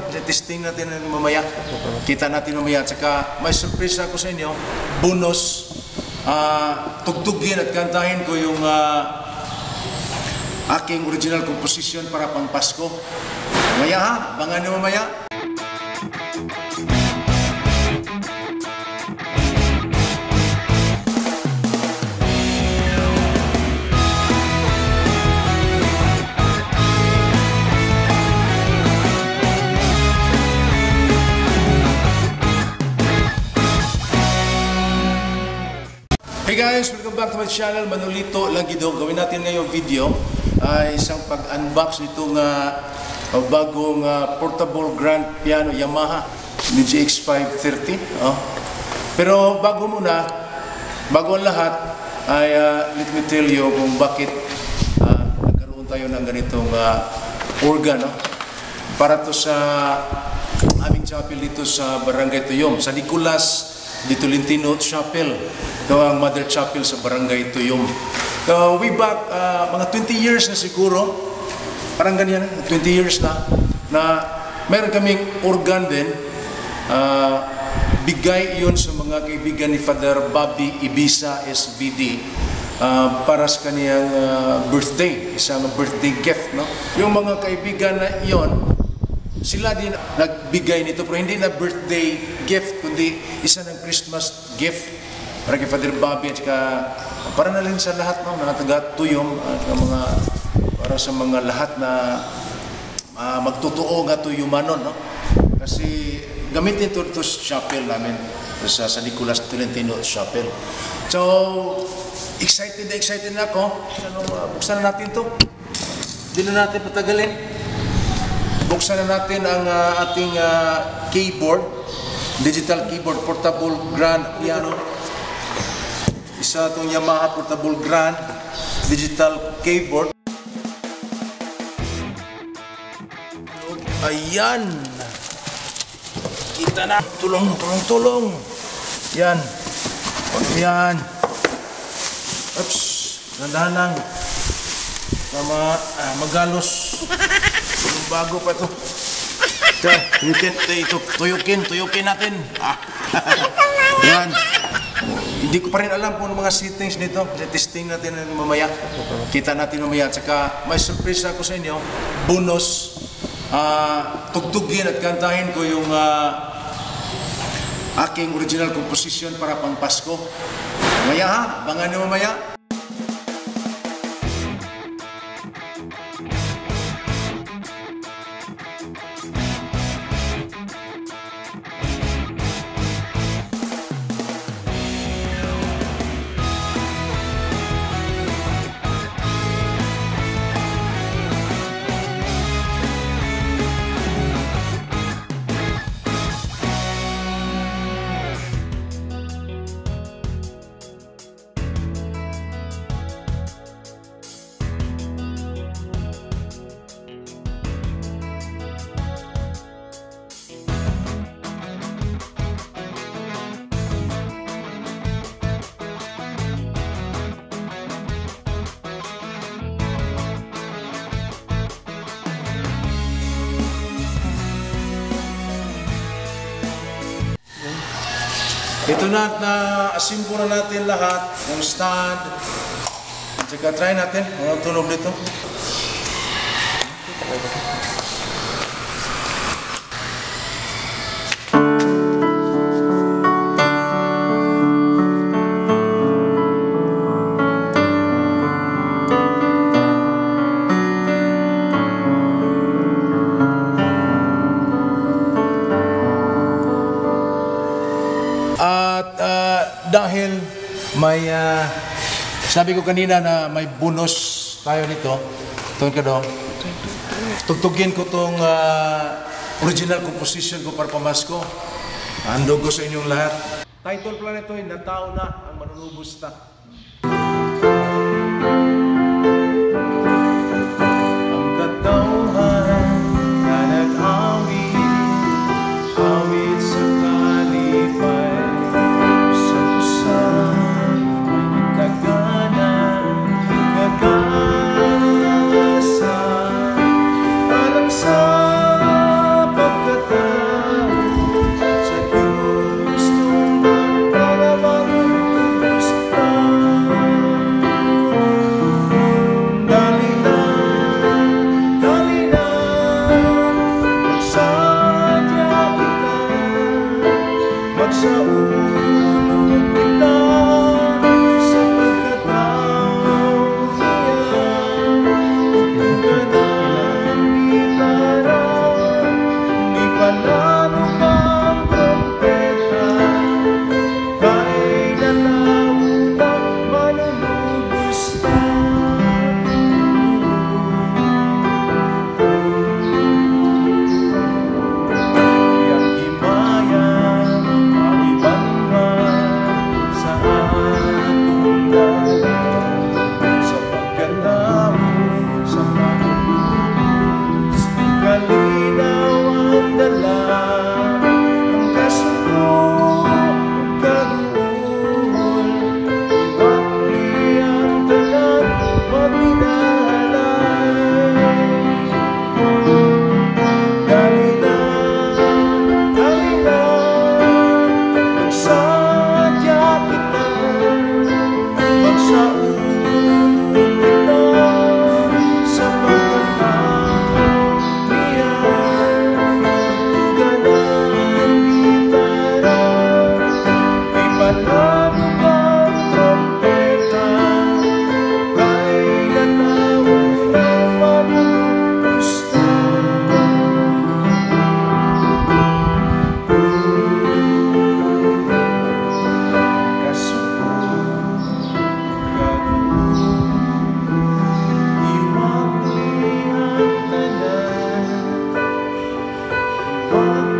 Testing natin mamaya. Kita natin mamaya. At saka may surprise ako sa inyo. Bonus. Tugtugin at kantahin ko yung aking original composition para pang Pasko. Mamaya ha. Abangan nyo mamaya. Hey guys, welcome back to my channel, Manolito Lagido. Gawin natin ngayong video ay isang pag-unbox nitong bagong portable grand piano Yamaha GX 530. Pero bago ang lahat ay let me tell you kung bakit nagkaroon tayo ng ganitong organ. Para to sa aming chapel dito sa Barangay Tuyom, sa Nicolas di Tolentino Chapel. Ito ang Mother Chapel sa Barangay Tuyom. Way back, mga 20 years na siguro, parang ganyan, 20 years na meron kaming organ din. Bigay yun sa mga kaibigan ni Father Bobby Ibiza SVD para sa kaniyang birthday, isang birthday gift. Yung mga kaibigan na yon, sila din nagbigay nito, pero hindi na birthday gift, kundi isa ng Christmas gift para kay Father Bobby at saka para na rin sa lahat ng taga Tuyom at mga para sa mga lahat na magtotoo nga Tuyumanon, kasi gamitin ito sa chapel namin sa Nicolas Tolentino Chapel. So excited na ako. Buksan na natin ito, hindi na natin patagalin. Buksan na natin ang ating keyboard, digital keyboard, portable grand piano. Isa itong Yamaha portable grand digital keyboard. Ayan! Kita na! Tulong! Yan! Yan! Oops! Nandahan lang. Tama, magalos. Bago pa ito. Tuyukin natin. Yan. Hindi ko pa rin alam kung mga settings nito. Testing natin mamaya. Kita natin mamaya. At saka may surprise ako sa inyo. Bonus. Tugtugin at kantahin ko yung aking original composition para pang Pasko. Mamaya ha. Abangan nyo mamaya. Ito na asimbo na natin lahat, yung stand. Tsaka try natin, anong tunog nito. Dahil may sabi ko kanina na may bonus tayo nito, tugtugin ko itong original composition ko para pamasko. Handog ko sa inyong lahat. Title pala nito ay Natao Na ang Manunubos-ta. Pagka Pag